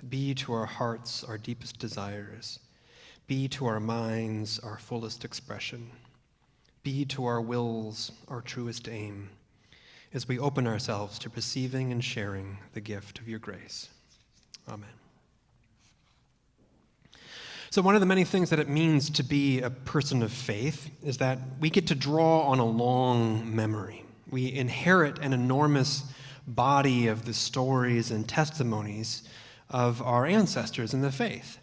Be to our hearts our deepest desires. Be to our minds our fullest expression. Be to our wills our truest aim, as we open ourselves to receiving and sharing the gift of your grace. Amen. So one of the many things that it means to be a person of faith is that we get to draw on a long memory. We inherit an enormous body of the stories and testimonies of our ancestors in the faith.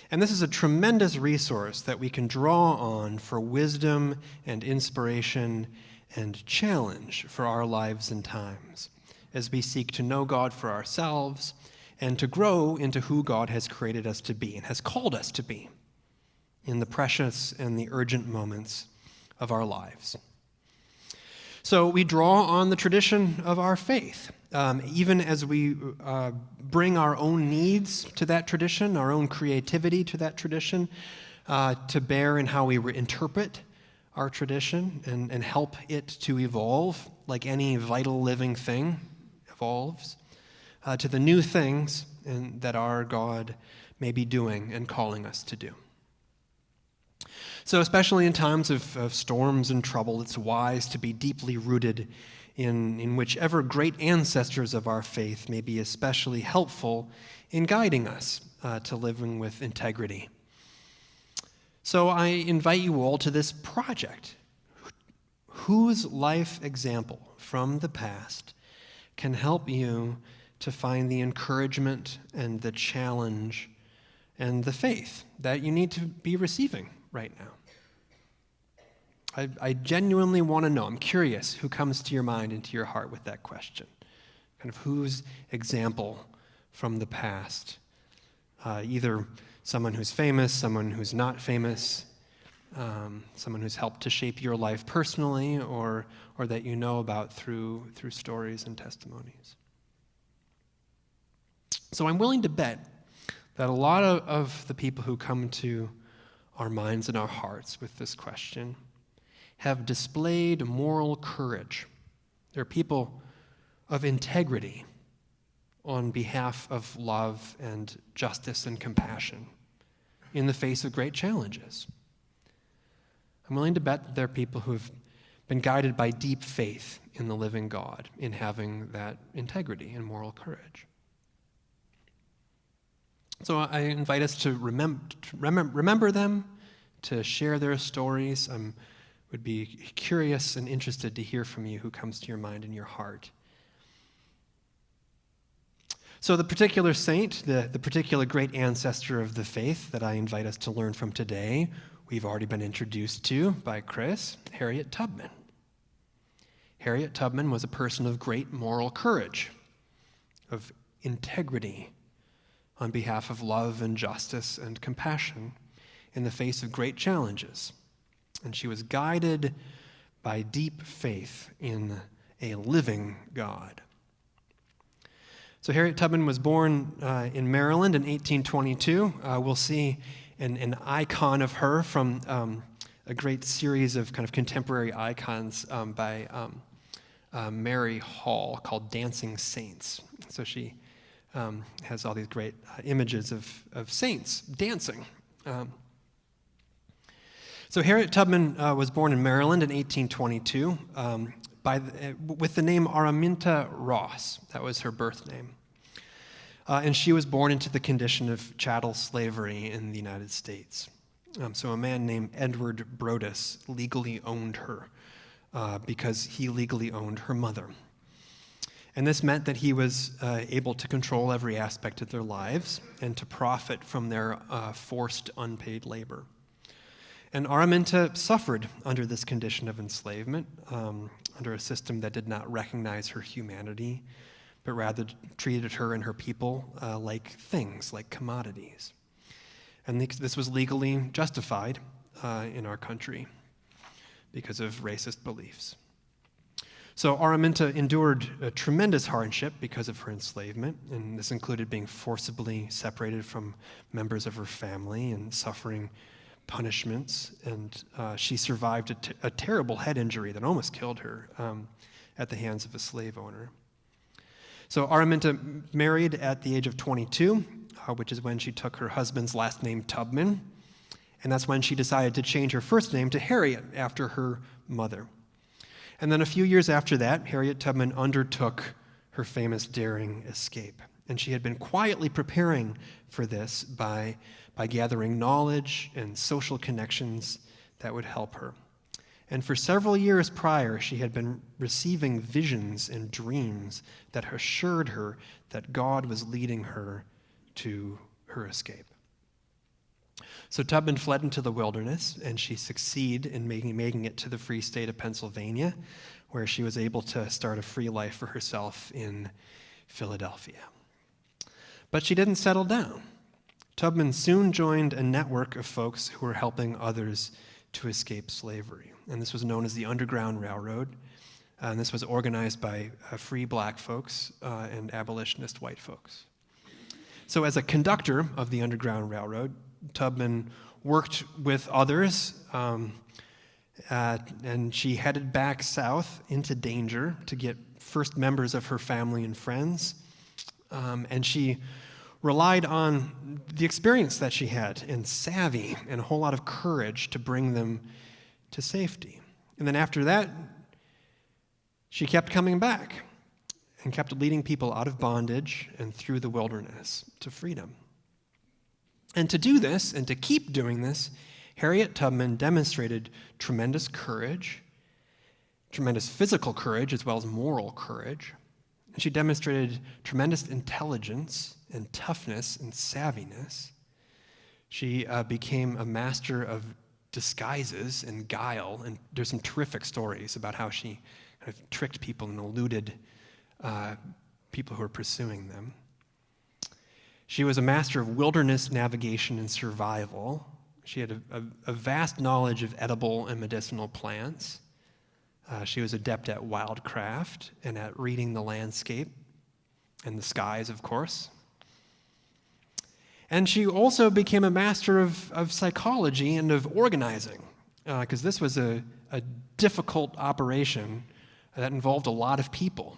And this is a tremendous resource that we can draw on for wisdom and inspiration and challenge for our lives and times as we seek to know God for ourselves and to grow into who God has created us to be and has called us to be in the precious and the urgent moments of our lives. So we draw on the tradition of our faith, even as we bring our own needs to that tradition, our own creativity to that tradition, to bear in how we interpret our tradition and help it to evolve like any vital living thing evolves. To the new things that our God may be doing and calling us to do. So especially in times of storms and trouble, it's wise to be deeply rooted in whichever great ancestors of our faith may be especially helpful in guiding us to living with integrity. So I invite you all to this project. Whose life example from the past can help you to find the encouragement and the challenge and the faith that you need to be receiving right now? I genuinely want to know. I'm curious who comes to your mind and to your heart with that question. Kind of whose example from the past? Either someone who's famous, someone who's not famous, someone who's helped to shape your life personally or that you know about through stories and testimonies. So I'm willing to bet that a lot of the people who come to our minds and our hearts with this question have displayed moral courage. They're people of integrity on behalf of love and justice and compassion in the face of great challenges. I'm willing to bet that there are people who have been guided by deep faith in the living God, in having that integrity and moral courage. So I invite us to remember them, to share their stories. I would be curious and interested to hear from you who comes to your mind and your heart. So the particular saint, the particular great ancestor of the faith that I invite us to learn from today, we've already been introduced to by Chris, Harriet Tubman. Harriet Tubman was a person of great moral courage, of integrity, on behalf of love and justice and compassion in the face of great challenges. And she was guided by deep faith in a living God. So Harriet Tubman was born in Maryland in 1822. We'll see an icon of her from a great series of kind of contemporary icons by Mary Hall called Dancing Saints. So she has all these great images of saints dancing. So Harriet Tubman was born in Maryland in 1822 with the name Araminta Ross. That was her birth name. And she was born into the condition of chattel slavery in the United States. So a man named Edward Brodess legally owned her because he legally owned her mother. And this meant that he was able to control every aspect of their lives and to profit from their forced unpaid labor. And Araminta suffered under this condition of enslavement, under a system that did not recognize her humanity, but rather treated her and her people like things, like commodities. And this was legally justified in our country because of racist beliefs. So Araminta endured a tremendous hardship because of her enslavement, and this included being forcibly separated from members of her family and suffering punishments. And she survived a terrible head injury that almost killed her at the hands of a slave owner. So Araminta married at the age of 22, which is when she took her husband's last name, Tubman, and that's when she decided to change her first name to Harriet after her mother. And then a few years after that, Harriet Tubman undertook her famous daring escape. And she had been quietly preparing for this by gathering knowledge and social connections that would help her. And for several years prior, she had been receiving visions and dreams that assured her that God was leading her to her escape. So Tubman fled into the wilderness, and she succeeded in making it to the free state of Pennsylvania, where she was able to start a free life for herself in Philadelphia. But she didn't settle down. Tubman soon joined a network of folks who were helping others to escape slavery. And this was known as the Underground Railroad. And this was organized by free black folks and abolitionist white folks. So as a conductor of the Underground Railroad, Tubman worked with others, and she headed back south into danger to get first members of her family and friends. And she relied on the experience that she had and savvy and a whole lot of courage to bring them to safety. And then after that, she kept coming back and kept leading people out of bondage and through the wilderness to freedom. And to do this, and to keep doing this, Harriet Tubman demonstrated tremendous courage, tremendous physical courage, as well as moral courage. And she demonstrated tremendous intelligence and toughness and savviness. She became a master of disguises and guile, and there's some terrific stories about how she kind of tricked people and eluded people who were pursuing them. She was a master of wilderness navigation and survival. She had a vast knowledge of edible and medicinal plants. She was adept at wildcraft and at reading the landscape and the skies, of course. And she also became a master of psychology and of organizing, because this was a difficult operation that involved a lot of people.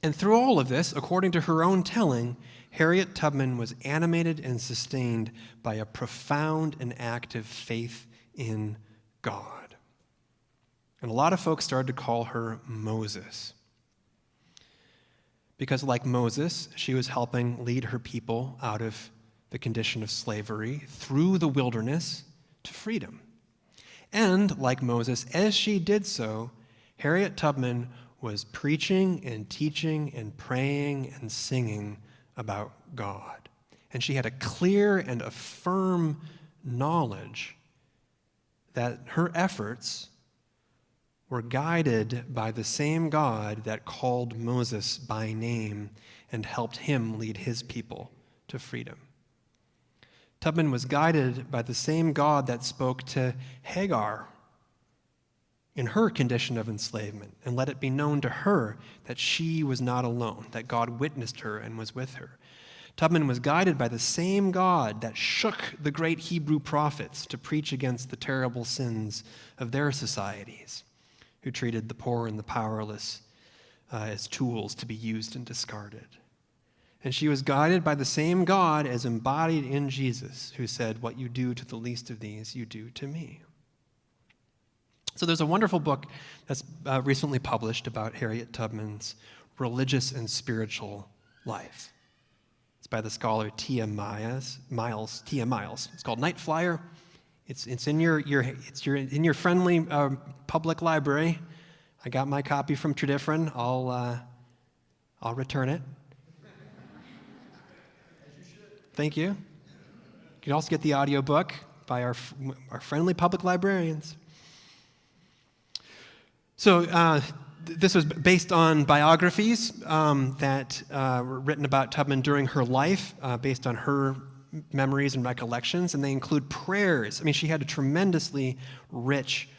And through all of this, according to her own telling, Harriet Tubman was animated and sustained by a profound and active faith in God. And a lot of folks started to call her Moses. Because like Moses, she was helping lead her people out of the condition of slavery through the wilderness to freedom. And like Moses, as she did so, Harriet Tubman was preaching and teaching and praying and singing about God. And she had a clear and a firm knowledge that her efforts were guided by the same God that called Moses by name and helped him lead his people to freedom. Tubman was guided by the same God that spoke to Hagar in her condition of enslavement and let it be known to her that she was not alone, that God witnessed her and was with her. Tubman was guided by the same God that shook the great Hebrew prophets to preach against the terrible sins of their societies, who treated the poor and the powerless as tools to be used and discarded. And she was guided by the same God as embodied in Jesus, who said, "What you do to the least of these, you do to me." So there's a wonderful book that's recently published about Harriet Tubman's religious and spiritual life. It's by the scholar Tia Miles. It's called Night Flyer. It's in your friendly public library. I got my copy from Tredifferent. I'll return it. As you should. Thank you. You can also get the audiobook by our friendly public librarians. So this was based on biographies that were written about Tubman during her life, based on her memories and recollections, and they include prayers. I mean, she had a tremendously rich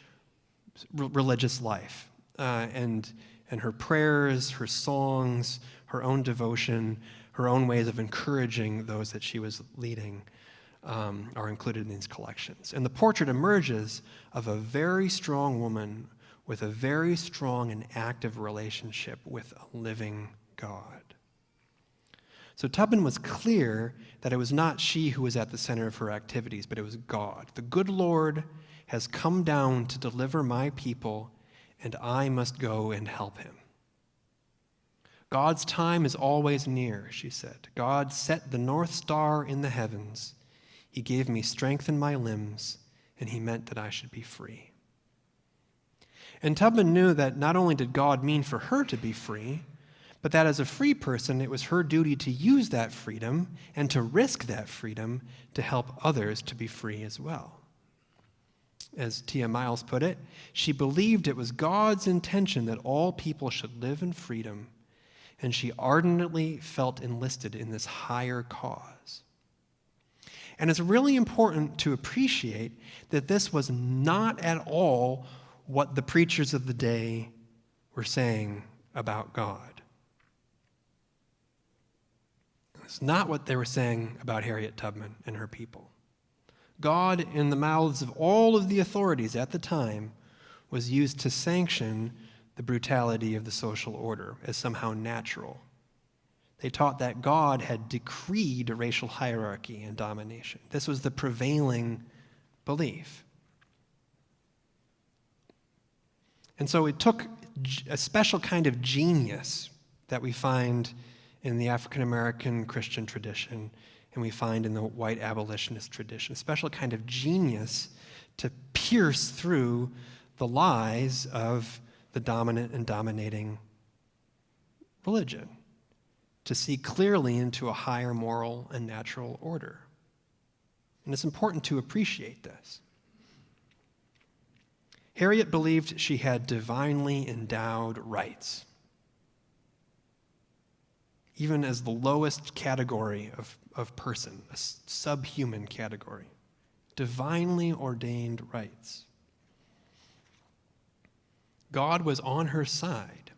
religious life, and her prayers, her songs, her own devotion, her own ways of encouraging those that she was leading are included in these collections. And the portrait emerges of a very strong woman with a very strong and active relationship with a living God. So Tubman was clear that it was not she who was at the center of her activities, but it was God. The good Lord has come down to deliver my people, and I must go and help him. God's time is always near, she said. God set the North Star in the heavens. He gave me strength in my limbs, and he meant that I should be free. And Tubman knew that not only did God mean for her to be free, but that as a free person, it was her duty to use that freedom and to risk that freedom to help others to be free as well. As Tia Miles put it, she believed it was God's intention that all people should live in freedom, and she ardently felt enlisted in this higher cause. And it's really important to appreciate that this was not at all what the preachers of the day were saying about God. It's not what they were saying about Harriet Tubman and her people. God, in the mouths of all of the authorities at the time, was used to sanction the brutality of the social order as somehow natural. They taught that God had decreed a racial hierarchy and domination. This was the prevailing belief. And so it took a special kind of genius that we find in the African American Christian tradition and we find in the white abolitionist tradition, a special kind of genius to pierce through the lies of the dominant and dominating religion, to see clearly into a higher moral and natural order. And it's important to appreciate this. Harriet believed she had divinely endowed rights, even as the lowest category of person, a subhuman category, divinely ordained rights. God was on her side.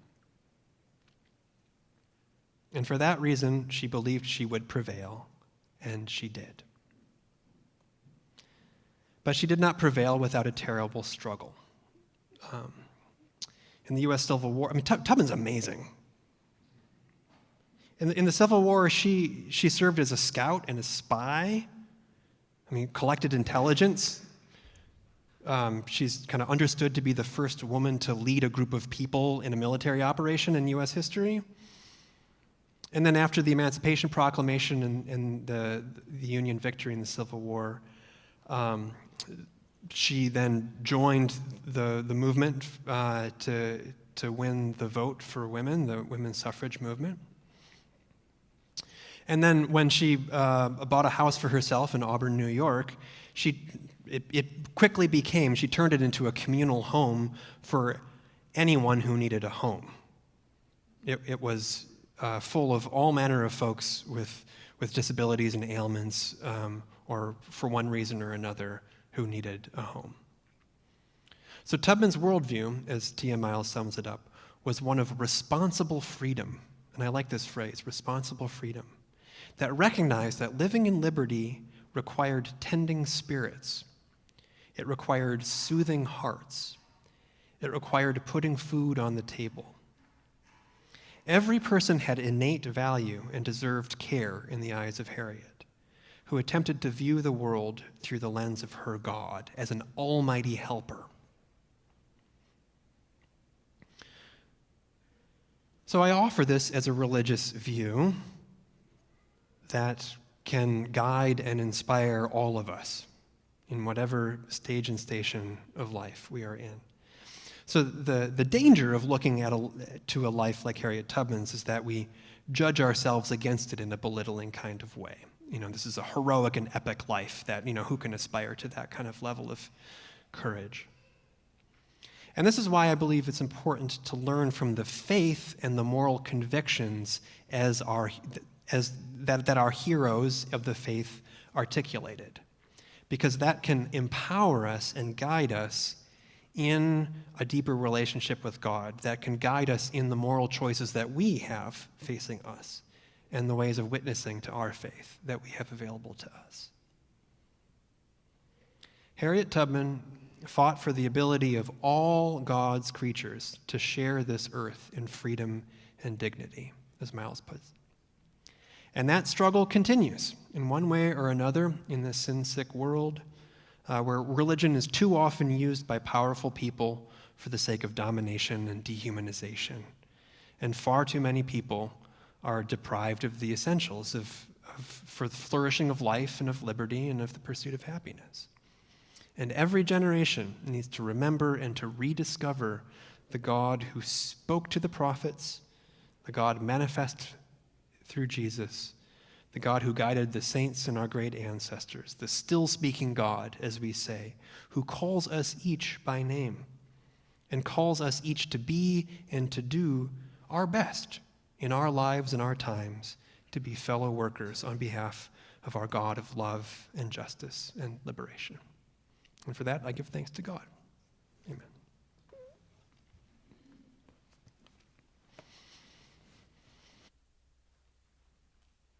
And for that reason, she believed she would prevail, and she did. But she did not prevail without a terrible struggle. In the U.S. Civil War, Tubman's amazing. In the Civil War, she served as a scout and a spy. Collected intelligence. She's kind of understood to be the first woman to lead a group of people in a military operation in U.S. history. And then after the Emancipation Proclamation and the Union victory in the Civil War, she then joined the movement to win the vote for women, the women's suffrage movement. And then when she bought a house for herself in Auburn, New York, it quickly became, she turned it into a communal home for anyone who needed a home. It was full of all manner of folks with disabilities and ailments, or for one reason or another, who needed a home. So Tubman's worldview, as Tia Miles sums it up, was one of responsible freedom. And I like this phrase, responsible freedom, that recognized that living in liberty required tending spirits. It required soothing hearts. It required putting food on the table. Every person had innate value and deserved care in the eyes of Harriet, who attempted to view the world through the lens of her God as an almighty helper. So I offer this as a religious view that can guide and inspire all of us in whatever stage and station of life we are in. So the danger of looking to a life like Harriet Tubman's is that we judge ourselves against it in a belittling kind of way. This is a heroic and epic life that, who can aspire to that kind of level of courage? And this is why I believe it's important to learn from the faith and the moral convictions that our heroes of the faith articulated, because that can empower us and guide us in a deeper relationship with God, that can guide us in the moral choices that we have facing us and the ways of witnessing to our faith that we have available to us. Harriet Tubman fought for the ability of all God's creatures to share this earth in freedom and dignity, as Miles puts. And that struggle continues in one way or another in this sin-sick world, where religion is too often used by powerful people for the sake of domination and dehumanization. And far too many people are deprived of the essentials for the flourishing of life and of liberty and of the pursuit of happiness. And every generation needs to remember and to rediscover the God who spoke to the prophets, the God manifest through Jesus, the God who guided the saints and our great ancestors, the still speaking God, as we say, who calls us each by name and calls us each to be and to do our best in our lives and our times to be fellow workers on behalf of our God of love and justice and liberation. And for that, I give thanks to God.